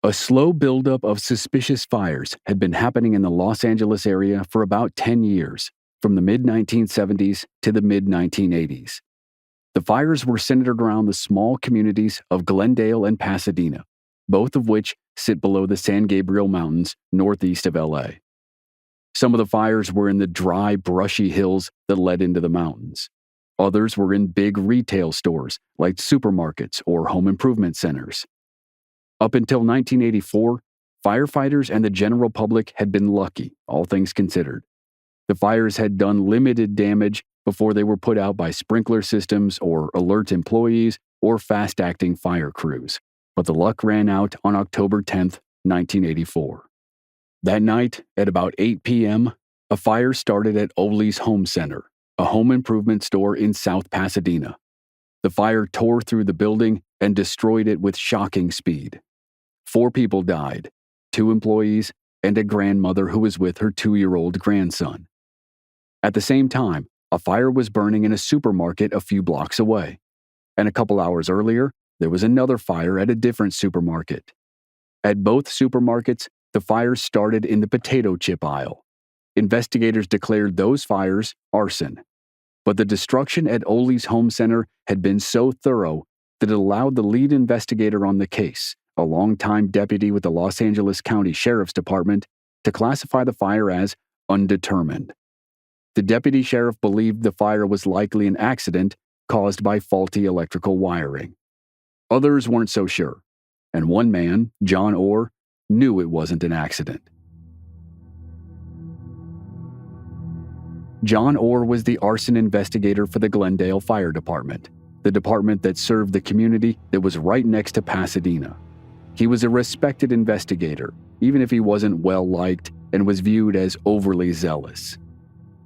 A slow buildup of suspicious fires had been happening in the Los Angeles area for about 10 years, from the mid-1970s to the mid-1980s. The fires were centered around the small communities of Glendale and Pasadena, both of which sit below the San Gabriel Mountains northeast of LA. Some of the fires were in the dry, brushy hills that led into the mountains. Others were in big retail stores like supermarkets or home improvement centers. Up until 1984, firefighters and the general public had been lucky, all things considered. The fires had done limited damage before they were put out by sprinkler systems or alert employees or fast-acting fire crews, but the luck ran out on October 10, 1984. That night, at about 8 p.m., a fire started at Ole's Home Center, a home improvement store in South Pasadena. The fire tore through the building and destroyed it with shocking speed. 4 people died, 2 employees, and a grandmother who was with her 2-year-old grandson. At the same time, a fire was burning in a supermarket a few blocks away. And a couple hours earlier, there was another fire at a different supermarket. At both supermarkets, the fires started in the potato chip aisle. Investigators declared those fires arson. But the destruction at Ole's Home Center had been so thorough that it allowed the lead investigator on the case, a longtime deputy with the Los Angeles County Sheriff's Department, to classify the fire as undetermined. The deputy sheriff believed the fire was likely an accident caused by faulty electrical wiring. Others weren't so sure, and one man, John Orr, knew it wasn't an accident. John Orr was the arson investigator for the Glendale Fire Department, the department that served the community that was right next to Pasadena. He was a respected investigator, even if he wasn't well-liked and was viewed as overly zealous.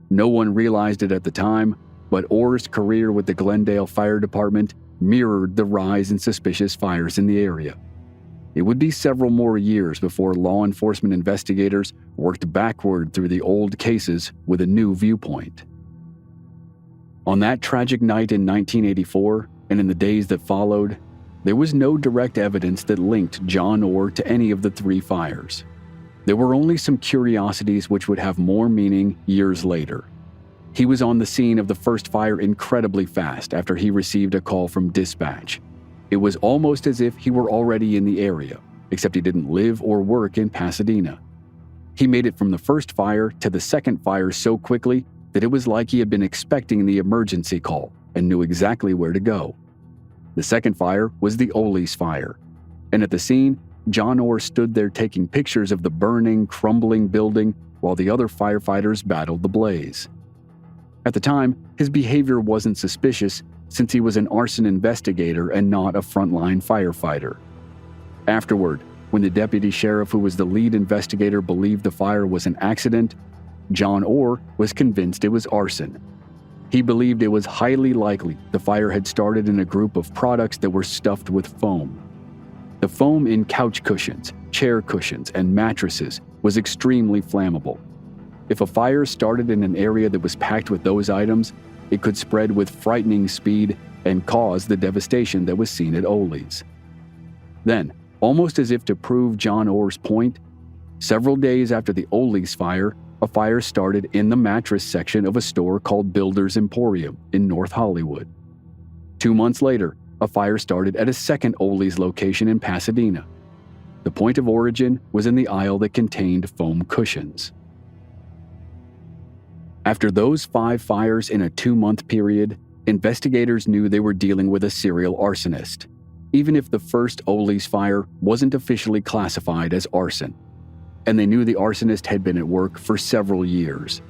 No one realized it at the time, but Orr's career with the Glendale Fire Department mirrored the rise in suspicious fires in the area. It would be several more years before law enforcement investigators worked backward through the old cases with a new viewpoint. On that tragic night in 1984, and in the days that followed, there was no direct evidence that linked John Orr to any of the 3 fires. There were only some curiosities which would have more meaning years later. He was on the scene of the first fire incredibly fast after he received a call from dispatch. It was almost as if he were already in the area, except he didn't live or work in Pasadena. He made it from the first fire to the second fire so quickly that it was like he had been expecting the emergency call and knew exactly where to go. The second fire was the Ole's fire, and at the scene, John Orr stood there taking pictures of the burning, crumbling building while the other firefighters battled the blaze. At the time, his behavior wasn't suspicious since he was an arson investigator and not a frontline firefighter. Afterward, when the deputy sheriff who was the lead investigator believed the fire was an accident, John Orr was convinced it was arson. He believed it was highly likely the fire had started in a group of products that were stuffed with foam. The foam in couch cushions, chair cushions, and mattresses was extremely flammable. If a fire started in an area that was packed with those items, it could spread with frightening speed and cause the devastation that was seen at Ole's. Then, almost as if to prove John Orr's point, several days after the Ole's fire, a fire started in the mattress section of a store called Builder's Emporium in North Hollywood. 2 months later, a fire started at a second Ole's location in Pasadena. The point of origin was in the aisle that contained foam cushions. After those 5 fires in a 2-month period, investigators knew they were dealing with a serial arsonist, even if the first Ole's fire wasn't officially classified as arson. And they knew the arsonist had been at work for several years.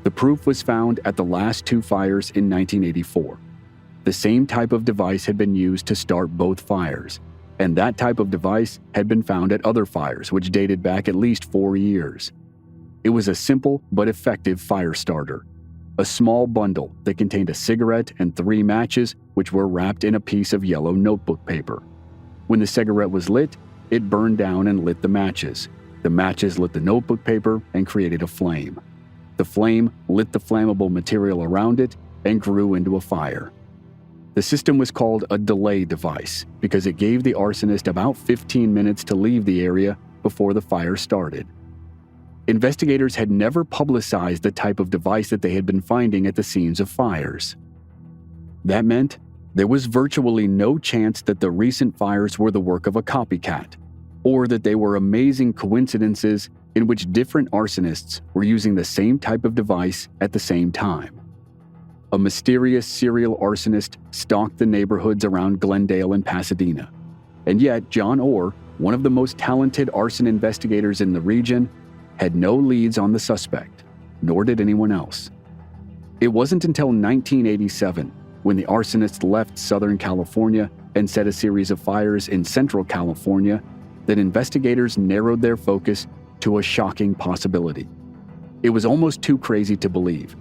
The proof was found at the last 2 fires in 1984. The same type of device had been used to start both fires, and that type of device had been found at other fires which dated back at least 4 years. It was a simple but effective fire starter, a small bundle that contained a cigarette and 3 matches which were wrapped in a piece of yellow notebook paper. When the cigarette was lit, it burned down and lit the matches. The matches lit the notebook paper and created a flame. The flame lit the flammable material around it and grew into a fire. The system was called a delay device because it gave the arsonist about 15 minutes to leave the area before the fire started. Investigators had never publicized the type of device that they had been finding at the scenes of fires. That meant there was virtually no chance that the recent fires were the work of a copycat, or that they were amazing coincidences in which different arsonists were using the same type of device at the same time. A mysterious serial arsonist stalked the neighborhoods around Glendale and Pasadena, and yet John Orr, one of the most talented arson investigators in the region, had no leads on the suspect, nor did anyone else. It wasn't until 1987, when the arsonist left Southern California and set a series of fires in Central California, that investigators narrowed their focus to a shocking possibility. It was almost too crazy to believe,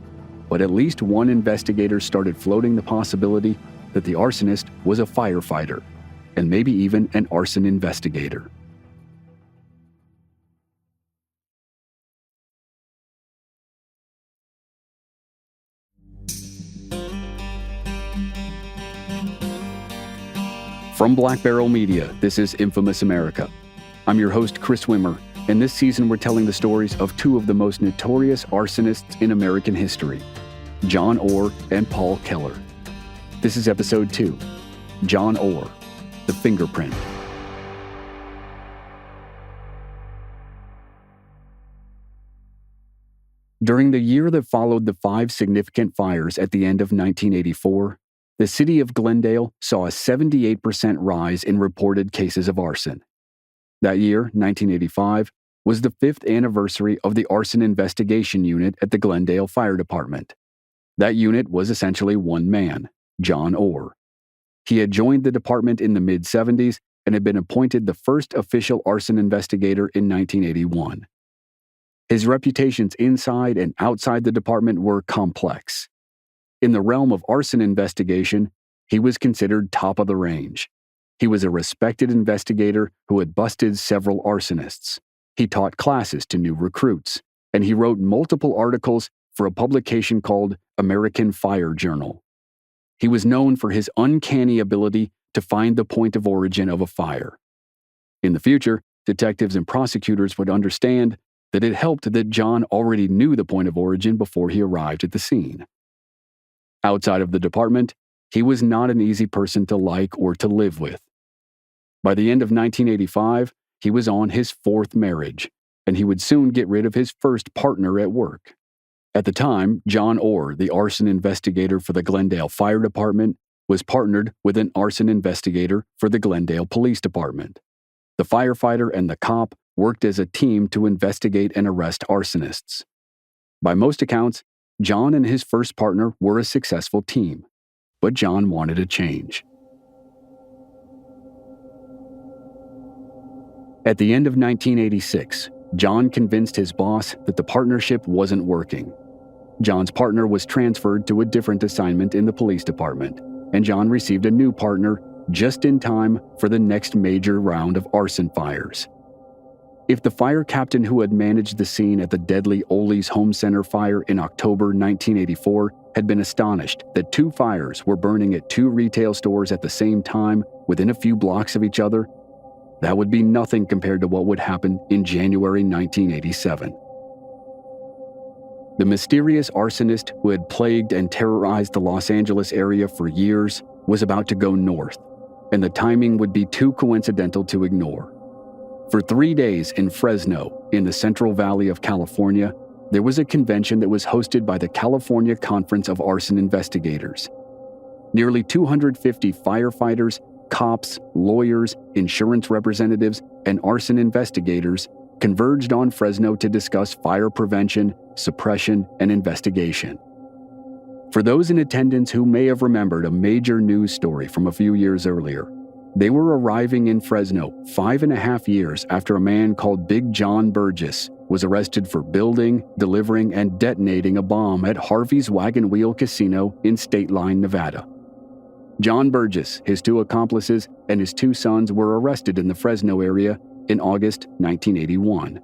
but at least one investigator started floating the possibility that the arsonist was a firefighter, and maybe even an arson investigator. From Black Barrel Media, this is Infamous America. I'm your host, Chris Wimmer, and this season we're telling the stories of two of the most notorious arsonists in American history, John Orr and Paul Keller. This is Episode 2, John Orr, The Fingerprint. During the year that followed the 5 significant fires at the end of 1984, the city of Glendale saw a 78% rise in reported cases of arson. That year, 1985, was the 5th anniversary of the Arson Investigation Unit at the Glendale Fire Department. That unit was essentially one man, John Orr. He had joined the department in the mid-70s and had been appointed the first official arson investigator in 1981. His reputations inside and outside the department were complex. In the realm of arson investigation, he was considered top of the range. He was a respected investigator who had busted several arsonists. He taught classes to new recruits, and he wrote multiple articles for a publication called American Fire Journal. He was known for his uncanny ability to find the point of origin of a fire. In the future, detectives and prosecutors would understand that it helped that John already knew the point of origin before he arrived at the scene. Outside of the department, he was not an easy person to like or to live with. By the end of 1985, he was on his 4th marriage, and he would soon get rid of his first partner at work. At the time, John Orr, the arson investigator for the Glendale Fire Department, was partnered with an arson investigator for the Glendale Police Department. The firefighter and the cop worked as a team to investigate and arrest arsonists. By most accounts, John and his first partner were a successful team, but John wanted a change. At the end of 1986, John convinced his boss that the partnership wasn't working. John's partner was transferred to a different assignment in the police department, and John received a new partner just in time for the next major round of arson fires. If the fire captain who had managed the scene at the deadly Ole's Home Center fire in October 1984 had been astonished that 2 fires were burning at 2 retail stores at the same time within a few blocks of each other, that would be nothing compared to what would happen in January 1987. The mysterious arsonist who had plagued and terrorized the Los Angeles area for years was about to go north, and the timing would be too coincidental to ignore. For 3 days in Fresno, in the Central Valley of California, there was a convention that was hosted by the California Conference of Arson Investigators. Nearly 250 firefighters, cops, lawyers, insurance representatives, and arson investigators converged on Fresno to discuss fire prevention, suppression, and investigation. For those in attendance who may have remembered a major news story from a few years earlier, they were arriving in Fresno 5.5 years after a man called Big John Burgess was arrested for building, delivering, and detonating a bomb at Harvey's Wagon Wheel Casino in State Line, Nevada. John Burgess, his 2 accomplices, and his 2 sons were arrested in the Fresno area in August 1981.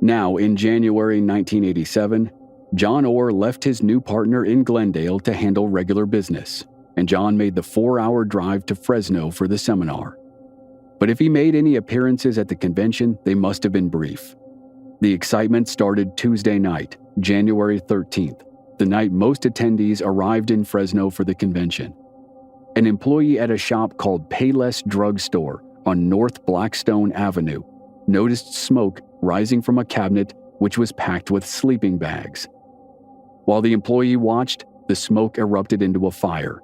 Now, in January 1987, John Orr left his new partner in Glendale to handle regular business. and John made the 4-hour drive to Fresno for the seminar. But if he made any appearances at the convention, they must have been brief. The excitement started Tuesday night, January 13th, the night most attendees arrived in Fresno for the convention. An employee at a shop called Payless Drug Store on North Blackstone Avenue noticed smoke rising from a cabinet which was packed with sleeping bags. While the employee watched, the smoke erupted into a fire.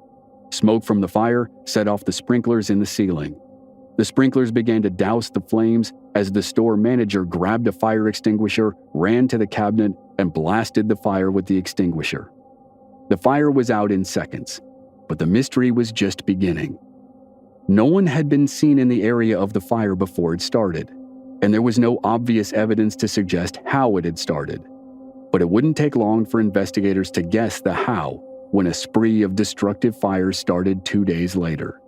Smoke from the fire set off the sprinklers in the ceiling. The sprinklers began to douse the flames as the store manager grabbed a fire extinguisher, ran to the cabinet, and blasted the fire with the extinguisher. The fire was out in seconds, but the mystery was just beginning. No one had been seen in the area of the fire before it started, and there was no obvious evidence to suggest how it had started. But it wouldn't take long for investigators to guess the how when a spree of destructive fires started 2 days later.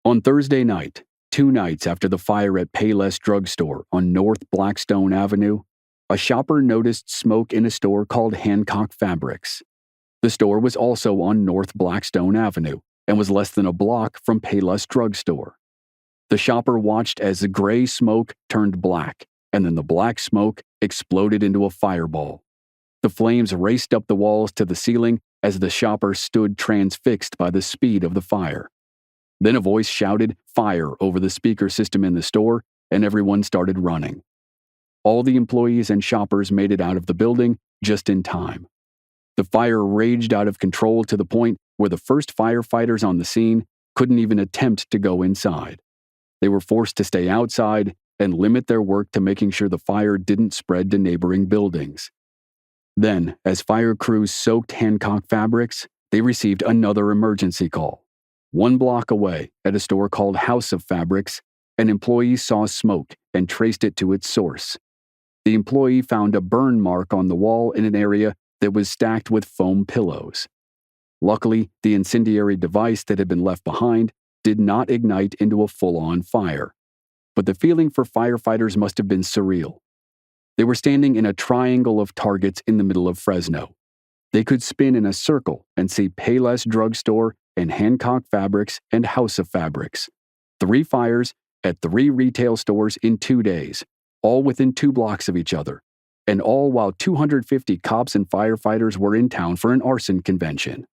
On Thursday night, 2 nights after the fire at Payless Drug Store on North Blackstone Avenue, a shopper noticed smoke in a store called Hancock Fabrics. The store was also on North Blackstone Avenue and was less than a block from Payless Drug Store. The shopper watched as the gray smoke turned black, and then the black smoke exploded into a fireball. The flames raced up the walls to the ceiling as the shopper stood transfixed by the speed of the fire. Then a voice shouted "Fire" over the speaker system in the store, and everyone started running. All the employees and shoppers made it out of the building just in time. The fire raged out of control to the point where the first firefighters on the scene couldn't even attempt to go inside. They were forced to stay outside and limit their work to making sure the fire didn't spread to neighboring buildings. Then, as fire crews soaked Hancock Fabrics, they received another emergency call. 1 block away, at a store called House of Fabrics, an employee saw smoke and traced it to its source. The employee found a burn mark on the wall in an area that was stacked with foam pillows. Luckily, the incendiary device that had been left behind did not ignite into a full-on fire. But the feeling for firefighters must have been surreal. They were standing in a triangle of targets in the middle of Fresno. They could spin in a circle and see Payless Drug Store and Hancock Fabrics and House of Fabrics. 3 fires at 3 retail stores in 2 days, all within 2 blocks of each other, and all while 250 cops and firefighters were in town for an arson convention.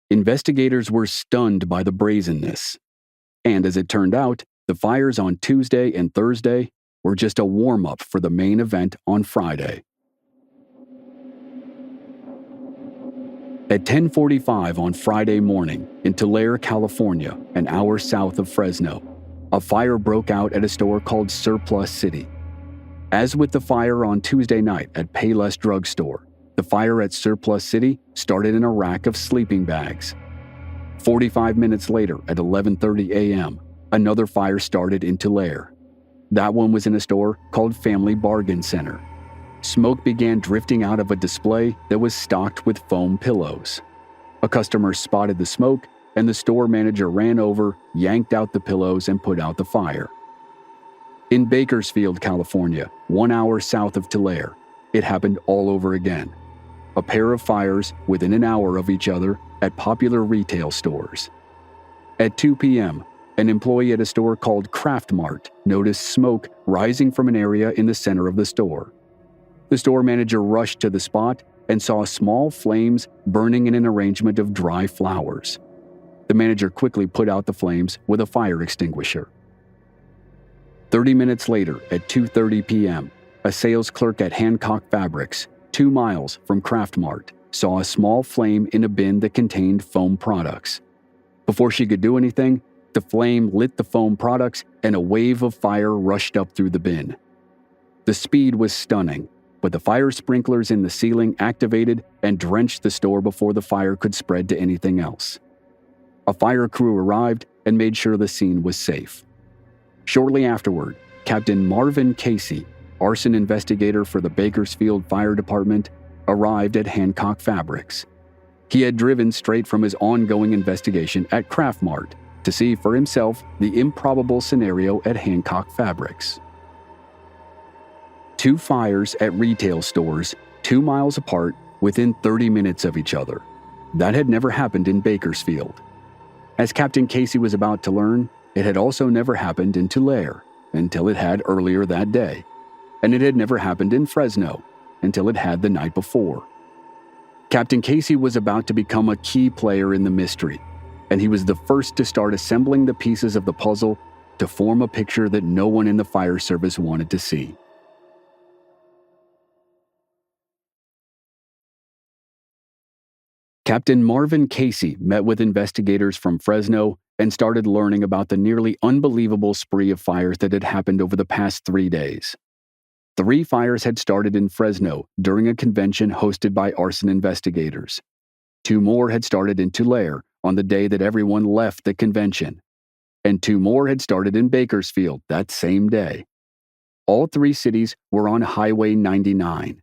Investigators were stunned by the brazenness. And as it turned out, the fires on Tuesday and Thursday were just a warm-up for the main event on Friday. At 10:45 on Friday morning in Tulare, California, an hour south of Fresno, a fire broke out at a store called Surplus City. As with the fire on Tuesday night at Payless Drug Store, the fire at Surplus City started in a rack of sleeping bags. 45 minutes later, at 11:30 a.m., another fire started in Tulare. That one was in a store called Family Bargain Center. Smoke began drifting out of a display that was stocked with foam pillows. A customer spotted the smoke, and the store manager ran over, yanked out the pillows, and put out the fire. In Bakersfield, California, 1 hour south of Tulare, it happened all over again. A pair of fires within an hour of each other at popular retail stores. At 2 p.m., an employee at a store called Craft Mart noticed smoke rising from an area in the center of the store. The store manager rushed to the spot and saw small flames burning in an arrangement of dry flowers. The manager quickly put out the flames with a fire extinguisher. 30 minutes later, at 2:30 p.m., a sales clerk at Hancock Fabrics, 2 miles from Craft Mart, saw a small flame in a bin that contained foam products. Before she could do anything, the flame lit the foam products and a wave of fire rushed up through the bin. The speed was stunning, but the fire sprinklers in the ceiling activated and drenched the store before the fire could spread to anything else. A fire crew arrived and made sure the scene was safe. Shortly afterward, Captain Marvin Casey, arson investigator for the Bakersfield Fire Department, arrived at Hancock Fabrics. He had driven straight from his ongoing investigation at Craft Mart to see for himself the improbable scenario at Hancock Fabrics. 2 fires at retail stores 2 miles apart within 30 minutes of each other. That had never happened in Bakersfield. As Captain Casey was about to learn, it had also never happened in Tulare until it had earlier that day, and it had never happened in Fresno until it had the night before. Captain Casey was about to become a key player in the mystery, and he was the first to start assembling the pieces of the puzzle to form a picture that no one in the fire service wanted to see. Captain Marvin Casey met with investigators from Fresno and started learning about the nearly unbelievable spree of fires that had happened over the past 3 days. 3 fires had started in Fresno during a convention hosted by arson investigators. 2 more had started in Tulare on the day that everyone left the convention. And 2 more had started in Bakersfield that same day. All 3 cities were on Highway 99.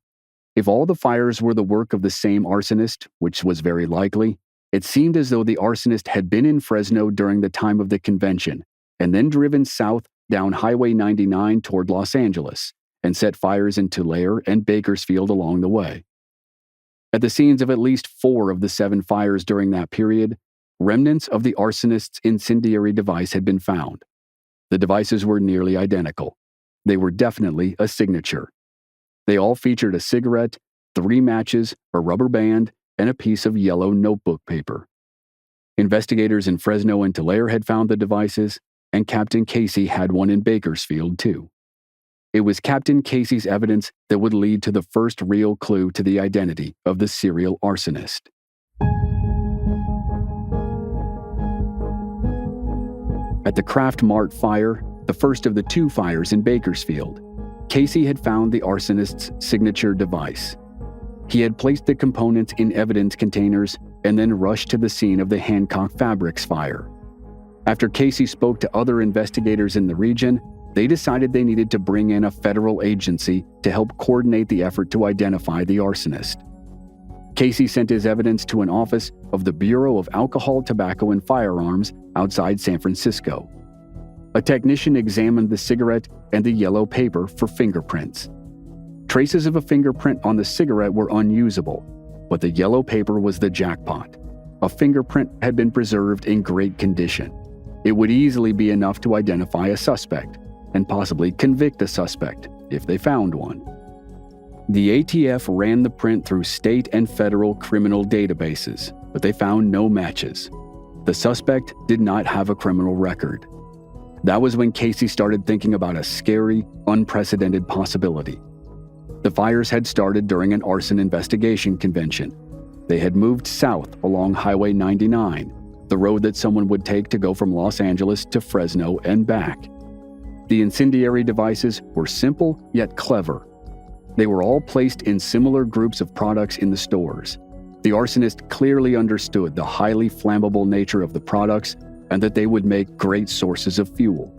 If all the fires were the work of the same arsonist, which was very likely, it seemed as though the arsonist had been in Fresno during the time of the convention and then driven south down Highway 99 toward Los Angeles and set fires in Tulare and Bakersfield along the way. At the scenes of at least 4 of the 7 fires during that period, remnants of the arsonist's incendiary device had been found. The devices were nearly identical. They were definitely a signature. They all featured a cigarette, 3 matches, a rubber band, and a piece of yellow notebook paper. Investigators in Fresno and Tulare had found the devices, and Captain Casey had one in Bakersfield, too. It was Captain Casey's evidence that would lead to the first real clue to the identity of the serial arsonist. At the Kraft Mart fire, the first of the 2 fires in Bakersfield, Casey had found the arsonist's signature device. He had placed the components in evidence containers and then rushed to the scene of the Hancock Fabrics fire. After Casey spoke to other investigators in the region, they decided they needed to bring in a federal agency to help coordinate the effort to identify the arsonist. Casey sent his evidence to an office of the Bureau of Alcohol, Tobacco, and Firearms outside San Francisco. A technician examined the cigarette and the yellow paper for fingerprints. Traces of a fingerprint on the cigarette were unusable, but the yellow paper was the jackpot. A fingerprint had been preserved in great condition. It would easily be enough to identify a suspect, and possibly convict a suspect if they found one. The ATF ran the print through state and federal criminal databases, but they found no matches. The suspect did not have a criminal record. That was when Casey started thinking about a scary, unprecedented possibility. The fires had started during an arson investigation convention. They had moved south along Highway 99, the road that someone would take to go from Los Angeles to Fresno and back. The incendiary devices were simple yet clever. They were all placed in similar groups of products in the stores. The arsonist clearly understood the highly flammable nature of the products and that they would make great sources of fuel.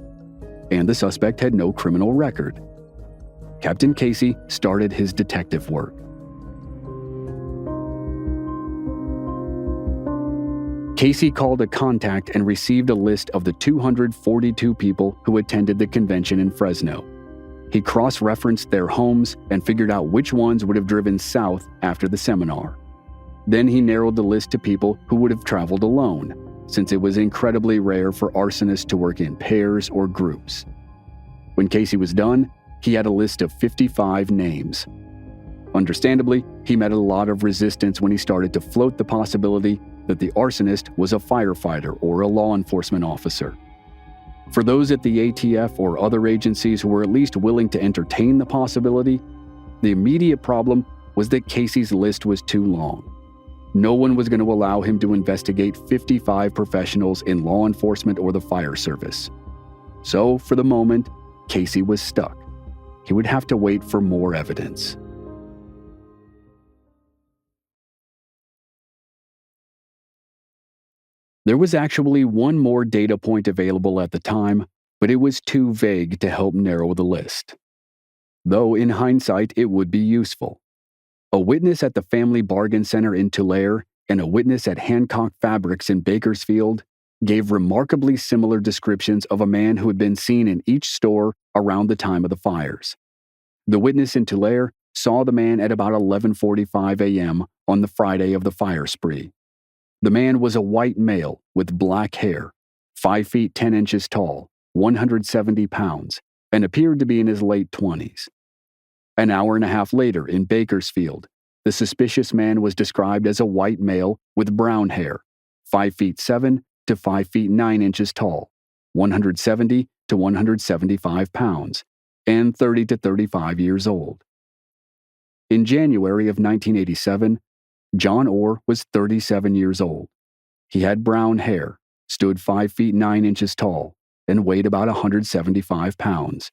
And the suspect had no criminal record. Captain Casey started his detective work. Casey called a contact and received a list of the 242 people who attended the convention in Fresno. He cross-referenced their homes and figured out which ones would have driven south after the seminar. Then he narrowed the list to people who would have traveled alone, since it was incredibly rare for arsonists to work in pairs or groups. When Casey was done, he had a list of 55 names. Understandably, he met a lot of resistance when he started to float the possibility that the arsonist was a firefighter or a law enforcement officer. For those at the ATF or other agencies who were at least willing to entertain the possibility, the immediate problem was that Casey's list was too long. No one was going to allow him to investigate 55 professionals in law enforcement or the fire service. So, for the moment, Casey was stuck. He would have to wait for more evidence. There was actually one more data point available at the time, but it was too vague to help narrow the list. Though in hindsight, it would be useful. A witness at the Family Bargain Center in Tulare and a witness at Hancock Fabrics in Bakersfield gave remarkably similar descriptions of a man who had been seen in each store around the time of the fires. The witness in Tulare saw the man at about 11:45 a.m. on the Friday of the fire spree. The man was a white male with black hair, 5 feet 10 inches tall, 170 pounds, and appeared to be in his late 20s. An hour and a half later in Bakersfield, the suspicious man was described as a white male with brown hair, 5 feet 7 to 5 feet 9 inches tall, 170 to 175 pounds, and 30 to 35 years old. In January of 1987, John Orr was 37 years old. He had brown hair, stood 5 feet 9 inches tall, and weighed about 175 pounds.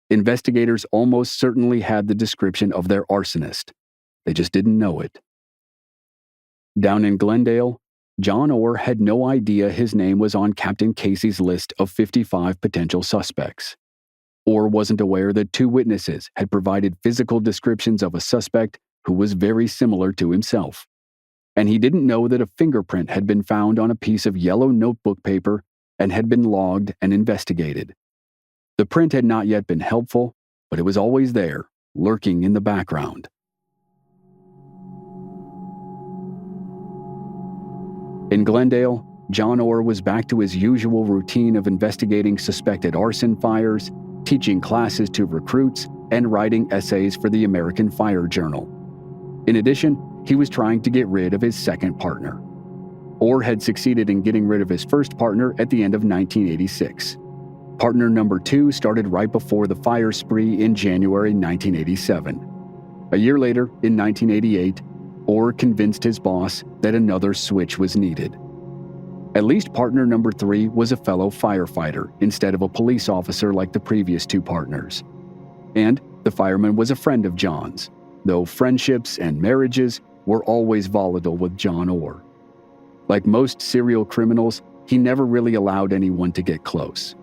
Investigators almost certainly had the description of their arsonist. They just didn't know it. Down in Glendale, John Orr had no idea his name was on Captain Casey's list of 55 potential suspects. Orr wasn't aware that 2 witnesses had provided physical descriptions of a suspect who was very similar to himself. And he didn't know that a fingerprint had been found on a piece of yellow notebook paper and had been logged and investigated. The print had not yet been helpful, but it was always there, lurking in the background. In Glendale, John Orr was back to his usual routine of investigating suspected arson fires, teaching classes to recruits, and writing essays for the American Fire Journal. In addition, he was trying to get rid of his second partner. Orr had succeeded in getting rid of his first partner at the end of 1986. Partner number 2 started right before the fire spree in January 1987. A year later, in 1988, Orr convinced his boss that another switch was needed. At least partner number 3 was a fellow firefighter instead of a police officer like the previous 2 partners. And the fireman was a friend of John's, though friendships and marriages were always volatile with John Orr. Like most serial criminals, he never really allowed anyone to get close.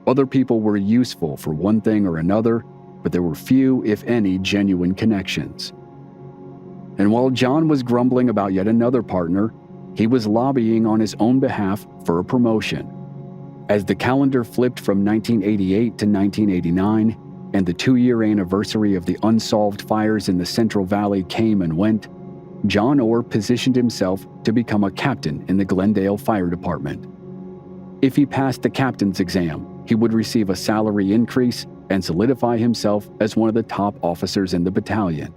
Other people were useful for one thing or another, but there were few, if any, genuine connections. And while John was grumbling about yet another partner, he was lobbying on his own behalf for a promotion. As the calendar flipped from 1988 to 1989, and the 2-year anniversary of the unsolved fires in the Central Valley came and went, John Orr positioned himself to become a captain in the Glendale Fire Department. If he passed the captain's exam, he would receive a salary increase and solidify himself as one of the top officers in the battalion.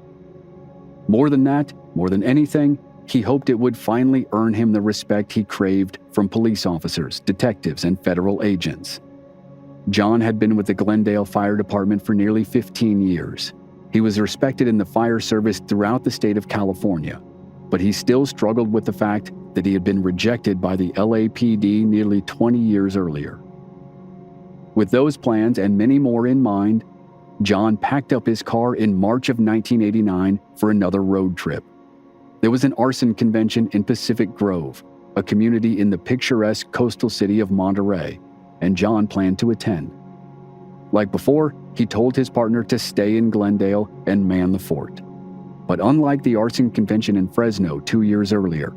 More than that, more than anything, he hoped it would finally earn him the respect he craved from police officers, detectives, and federal agents. John had been with the Glendale Fire Department for nearly 15 years. He was respected in the fire service throughout the state of California, but he still struggled with the fact that he had been rejected by the LAPD nearly 20 years earlier. With those plans and many more in mind, John packed up his car in March of 1989 for another road trip. There was an arson convention in Pacific Grove, a community in the picturesque coastal city of Monterey, and John planned to attend. Like before, he told his partner to stay in Glendale and man the fort. But unlike the arson convention in Fresno 2 years earlier,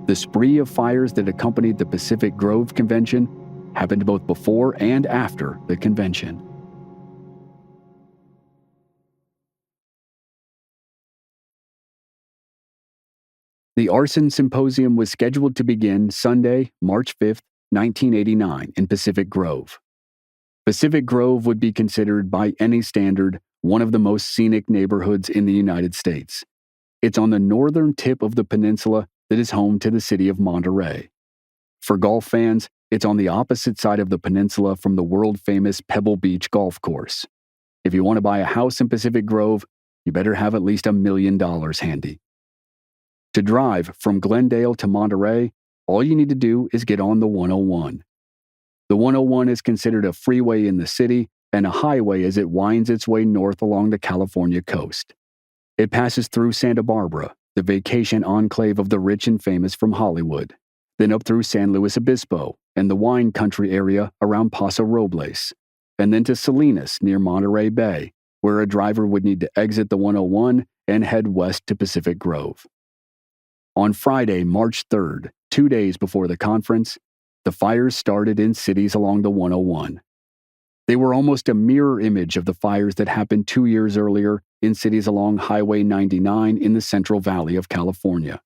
the spree of fires that accompanied the Pacific Grove convention happened both before and after the convention. The Arson Symposium was scheduled to begin Sunday, March 5, 1989, in Pacific Grove. Pacific Grove would be considered by any standard one of the most scenic neighborhoods in the United States. It's on the northern tip of the peninsula that is home to the city of Monterey. For golf fans, it's on the opposite side of the peninsula from the world-famous Pebble Beach golf course. If you want to buy a house in Pacific Grove, you better have at least $1 million handy. To drive from Glendale to Monterey, all you need to do is get on the 101. The 101 is considered a freeway in the city and a highway as it winds its way north along the California coast. It passes through Santa Barbara, the vacation enclave of the rich and famous from Hollywood, then up through San Luis Obispo and the wine country area around Paso Robles, and then to Salinas near Monterey Bay, where a driver would need to exit the 101 and head west to Pacific Grove. On Friday, March 3rd, 2 days before the conference, the fires started in cities along the 101. They were almost a mirror image of the fires that happened 2 years earlier in cities along Highway 99 in the Central Valley of California.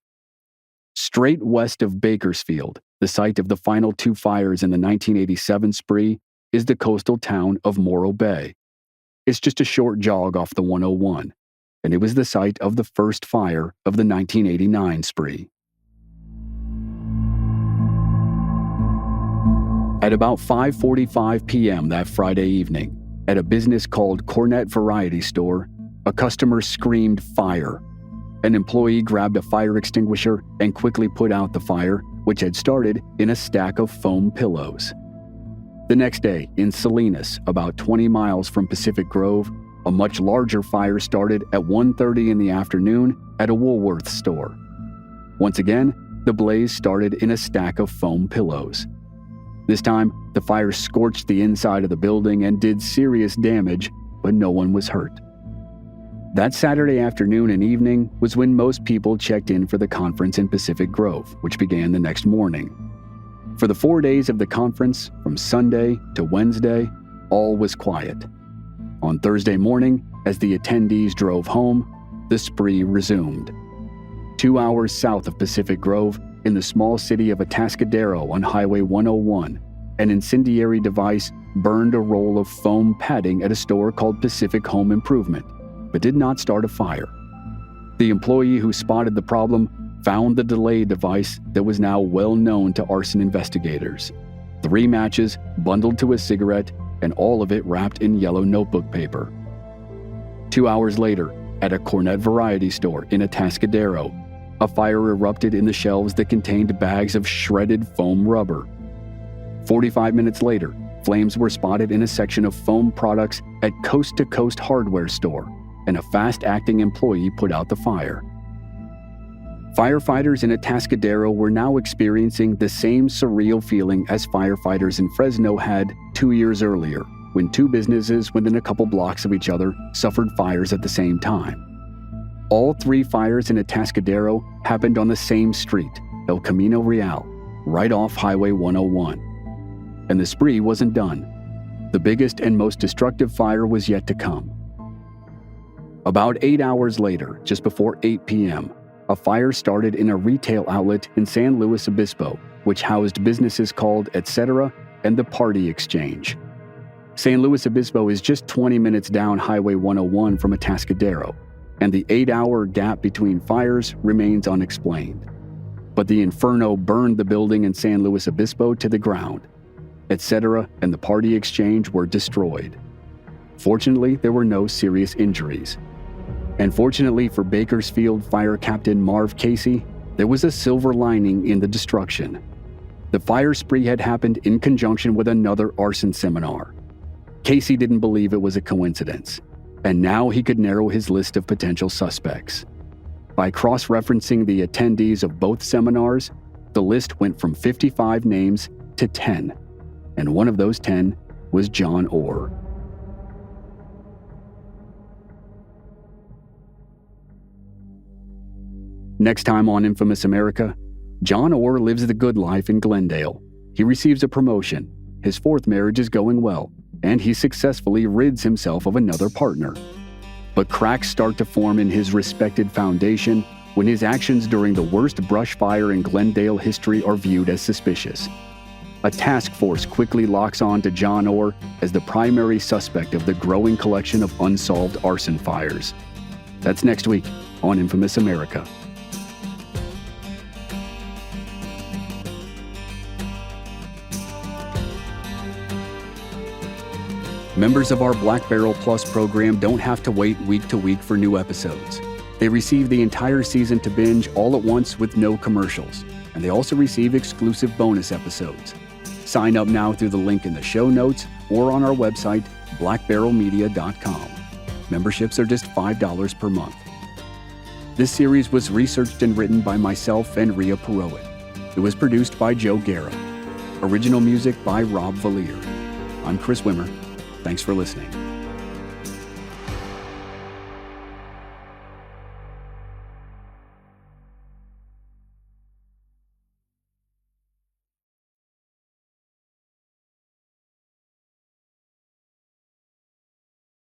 Straight west of Bakersfield, the site of the final 2 fires in the 1987 spree, is the coastal town of Morro Bay. It's just a short jog off the 101, and it was the site of the first fire of the 1989 spree. At about 5:45 p.m. that Friday evening, at a business called Cornet Variety Store, a customer screamed fire. An employee grabbed a fire extinguisher and quickly put out the fire, which had started in a stack of foam pillows. The next day, in Salinas, about 20 miles from Pacific Grove, a much larger fire started at 1:30 in the afternoon at a Woolworth store. Once again, the blaze started in a stack of foam pillows. This time, the fire scorched the inside of the building and did serious damage, but no one was hurt. That Saturday afternoon and evening was when most people checked in for the conference in Pacific Grove, which began the next morning. For the 4 days of the conference, from Sunday to Wednesday, all was quiet. On Thursday morning, as the attendees drove home, the spree resumed. 2 hours south of Pacific Grove, in the small city of Atascadero on Highway 101, an incendiary device burned a roll of foam padding at a store called Pacific Home Improvement, but did not start a fire. The employee who spotted the problem found the delay device that was now well known to arson investigators. 3 matches bundled to a cigarette, and all of it wrapped in yellow notebook paper. 2 hours later, at a Cornet Variety Store in Atascadero, a fire erupted in the shelves that contained bags of shredded foam rubber. 45 minutes later, flames were spotted in a section of foam products at Coast to Coast hardware store, and a fast-acting employee put out the fire. Firefighters in Atascadero were now experiencing the same surreal feeling as firefighters in Fresno had 2 years earlier, when 2 businesses within a couple blocks of each other suffered fires at the same time. All 3 fires in Atascadero happened on the same street, El Camino Real, right off Highway 101. And the spree wasn't done. The biggest and most destructive fire was yet to come. About 8 hours later, just before 8 p.m., a fire started in a retail outlet in San Luis Obispo, which housed businesses called Etc. and the Party Exchange. San Luis Obispo is just 20 minutes down Highway 101 from Atascadero, and the 8-hour gap between fires remains unexplained. But the inferno burned the building in San Luis Obispo to the ground. Etc. and the Party Exchange were destroyed. Fortunately, there were no serious injuries. And fortunately for Bakersfield Fire Captain Marv Casey, there was a silver lining in the destruction. The fire spree had happened in conjunction with another arson seminar. Casey didn't believe it was a coincidence, and now he could narrow his list of potential suspects. By cross-referencing the attendees of both seminars, the list went from 55 names to 10, and one of those 10 was John Orr. Next time on Infamous America, John Orr lives the good life in Glendale. He receives a promotion, his 4th marriage is going well, and he successfully rids himself of another partner. But cracks start to form in his respected foundation when his actions during the worst brush fire in Glendale history are viewed as suspicious. A task force quickly locks on to John Orr as the primary suspect of the growing collection of unsolved arson fires. That's next week on Infamous America. Members of our Black Barrel Plus program don't have to wait week to week for new episodes. They receive the entire season to binge all at once with no commercials, and they also receive exclusive bonus episodes. Sign up now through the link in the show notes or on our website, blackbarrelmedia.com. Memberships are just $5 per month. This series was researched and written by myself and Rhea Perowit. It was produced by Joe Guerra. Original music by Rob Valier. I'm Chris Wimmer. Thanks for listening.